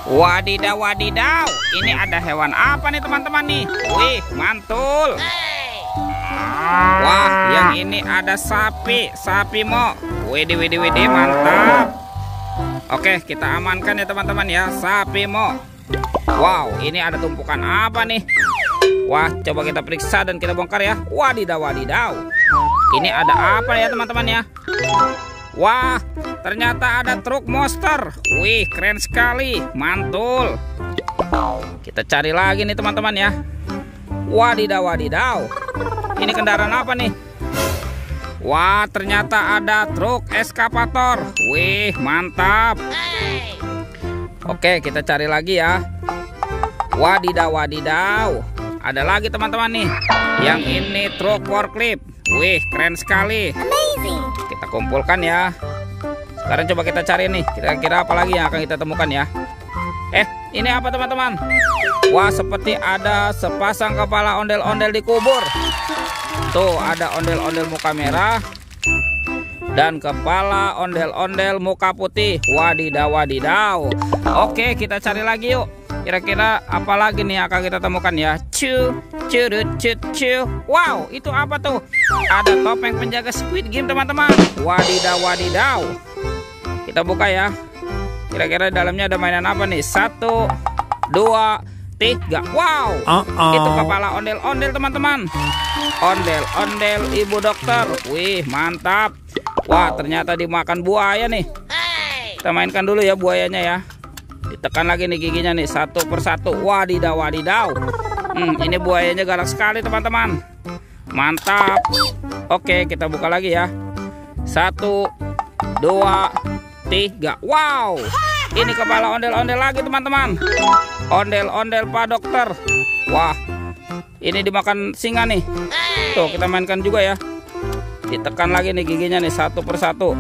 Wadidaw, wadidaw. Ini ada hewan apa nih teman-teman nih? Wih, mantul. Wah, yang ini ada sapi. Sapi mo. Widih, widih, widih, mantap. Oke, kita amankan ya teman-teman ya. Sapi mo. Wow, ini ada tumpukan apa nih? Wah, coba kita periksa dan kita bongkar ya. Wadidaw, wadidaw. Ini ada apa ya teman-teman ya? Wah, ternyata ada truk monster. Wih, keren sekali, mantul. Kita cari lagi nih teman-teman ya. Wadidaw, wadidaw. Ini kendaraan apa nih? Wah, ternyata ada truk eskavator. Wih, mantap. Oke, kita cari lagi ya. Wadidaw, wadidaw. Ada lagi teman-teman nih. Yang ini truk forklift. Wih, keren sekali. Kita kumpulkan ya. Sekarang coba kita cari nih. Kira-kira apa lagi yang akan kita temukan ya? Ini apa teman-teman? Wah, seperti ada sepasang kepala ondel-ondel dikubur. Tuh, ada ondel-ondel muka merah dan kepala ondel-ondel muka putih. Wadidaw, wadidaw. Oke, kita cari lagi yuk. Kira-kira apa lagi nih yang akan kita temukan ya? Wow, itu apa tuh? Ada topeng penjaga Squid Game teman-teman. Wadidaw, wadidaw. Kita buka ya. Kira-kira dalamnya ada mainan apa nih? 1, 2, 3. Wow, itu kepala ondel-ondel teman-teman. Ondel-ondel ibu dokter. Wih, mantap. Wah, ternyata dimakan buaya nih. Kita mainkan dulu ya buayanya ya. Ditekan lagi nih giginya nih, satu persatu. Wadidaw, wadidaw. Ini buayanya galak sekali teman-teman. Mantap. Oke, kita buka lagi ya. 1, 2, 3. Wow, ini kepala ondel-ondel lagi teman-teman. Ondel-ondel Pak Dokter. Wah, ini dimakan singa nih. Tuh, kita mainkan juga ya. Ditekan lagi nih giginya nih, satu persatu.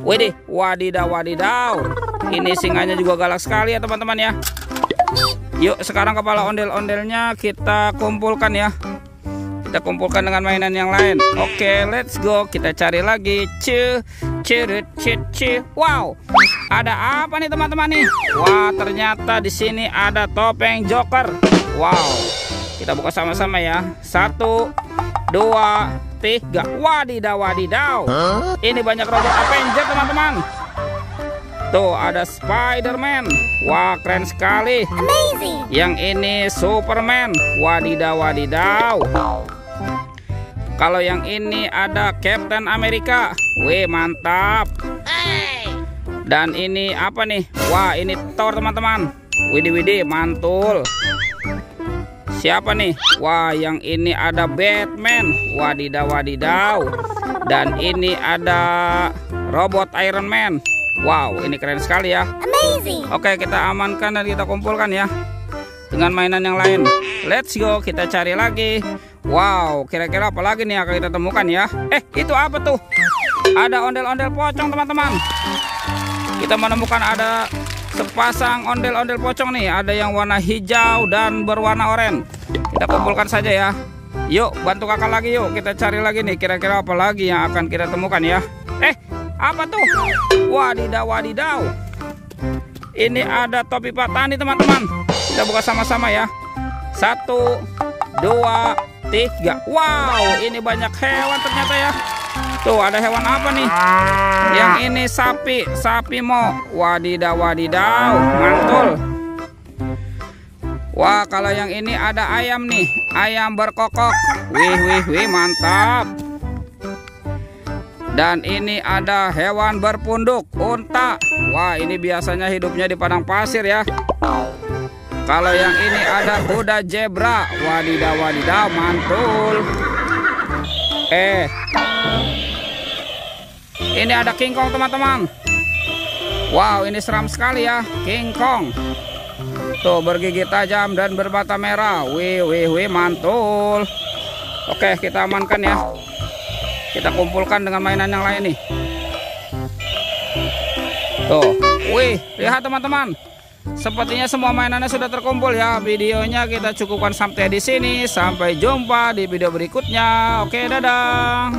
Widih, wadidaw, wadidaw. Ini singanya juga galak sekali ya teman-teman ya. Yuk, sekarang kepala ondel-ondelnya kita kumpulkan ya. Kita kumpulkan dengan mainan yang lain. Oke, let's go. Kita cari lagi. Wow, ada apa nih teman-teman nih? Wah, ternyata di sini ada topeng Joker. Wow, kita buka sama-sama ya. 1, 2, 3. Wadidaw, wadidaw. Ini banyak robot Avenger teman-teman. Tuh, ada Spider-Man. Wah, keren sekali. Yang ini Superman. Wadidaw, wadidaw. Kalau yang ini ada Captain America. Wih, mantap. Dan ini apa nih? Wah, ini Thor teman-teman. Widih, widih, mantul. Siapa nih? Wah, yang ini ada Batman. Wadidaw, wadidaw. Dan ini ada robot Iron Man. Wow, ini keren sekali ya. Oke, kita amankan dan kita kumpulkan ya dengan mainan yang lain. Let's go, kita cari lagi. Wow, kira-kira apa lagi nih yang akan kita temukan ya? Itu apa tuh? Ada ondel-ondel pocong teman-teman. Kita menemukan ada sepasang ondel-ondel pocong nih. Ada yang warna hijau dan berwarna oranye. Kita kumpulkan saja ya. Yuk, bantu kakak lagi yuk. Kita cari lagi nih. Kira-kira apa lagi yang akan kita temukan ya? Apa tuh? Wadidaw, wadidaw. Ini ada topi Pak Tani teman-teman. Kita buka sama-sama ya. 1, 2, 3. Wow, ini banyak hewan ternyata ya. Tuh, ada hewan apa nih? Yang ini sapi. Sapi mo. Wadidaw, wadidaw. Mantul. Wah, kalau yang ini ada ayam nih. Ayam berkokok. Wih, wih, wih, mantap. Dan ini ada hewan berpunduk, unta. Wah, ini biasanya hidupnya di padang pasir ya. Kalau yang ini ada kuda zebra. Wadidaw, wadidaw, mantul. Ini ada King Kong teman-teman. Wow, ini seram sekali ya, King Kong. Tuh, bergigi tajam dan berbata merah. Wih, wih, wih, mantul. Oke, kita amankan ya. Kita kumpulkan dengan mainan yang lain nih. Tuh, wih, lihat teman-teman. Sepertinya semua mainannya sudah terkumpul ya. Videonya kita cukupkan sampai di sini. Sampai jumpa di video berikutnya. Oke, dadah.